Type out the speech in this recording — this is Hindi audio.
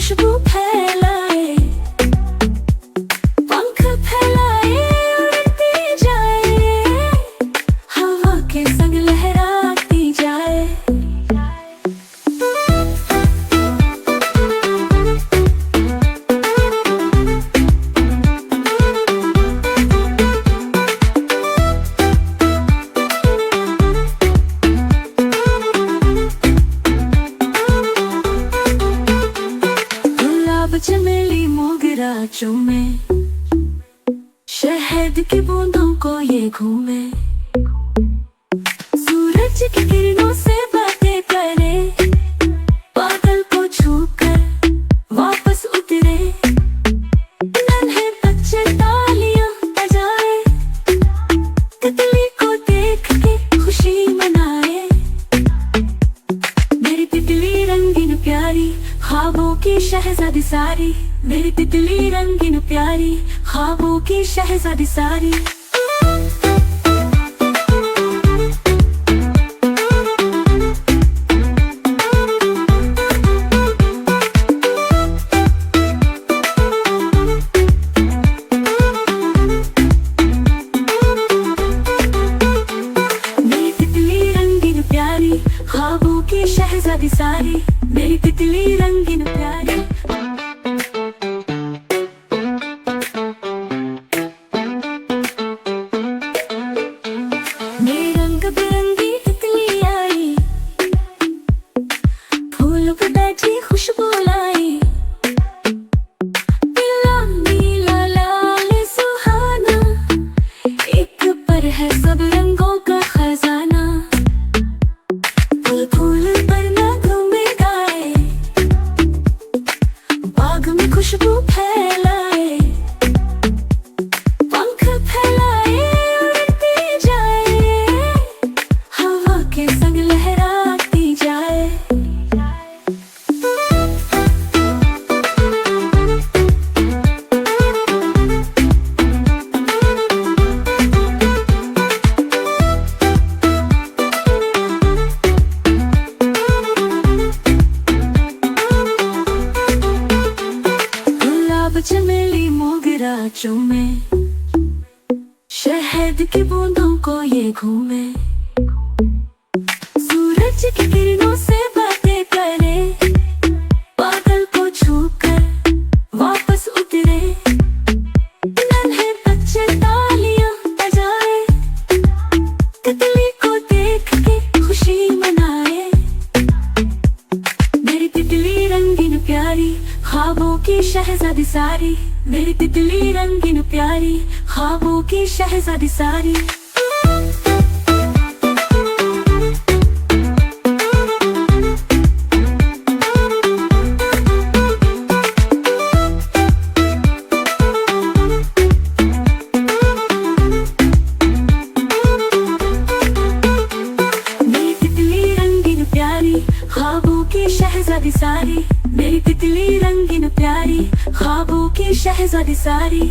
खुशबू फैलाए, पंख फैलाए, उड़ती जाए, हवा के संग लहराती जाए। चमेली मोगरा चूमे, शहद की बूंदों को ये घूमे, सूरज की किरणों से बातें करे, बादल को छूकर वापस उतरे, नन्हे बच्चे तालियां बजाए, तितली को देख के खुशी मनाए। मेरी तितली रंगीन प्यारी, ख्वाबों की शहजादी सारी, मेरी तितली रंगीन प्यारी, ख्वाबों की शहजादी सारी। मेरी तितली रंगीन प्यारी, ख्वाबों की शहजादी सारी, मेरी तितली रंगीन प्यारी। मेरी रंग बिरंगी तितली आई, फूल पे बैठी खुशबू लाई, पीला नीला लाल सुहाना, एक पर है सब रंगों का खजाना। फूल फूल पर नगमे गाए, बाग में खुशबू फैलाए, पंख फैलाए, उड़ती जाए, हवा के संग लहराती जाए। चमेली मोगरा चूमे, शहद की बूंदों को ये घूमे, सूरज की किरणों से बातें करे, बादल को छूकर वापस उतरे, नन्हे बच्चे तालियां बजाए, तितली को देख के खुशी मनाए। मेरी तितली रंगीन प्यारी, ख्वाबों की शहजादी सारी, मेरी तितली रंगीन प्यारी, ख्वाबों की शहजादी सारी। मेरी तितली रंगीन प्यारी, ख्वाबों की शहजादी सारी, मेरी तितली रंगीन प्यारी, ख्वाबों की शहजादी सारी।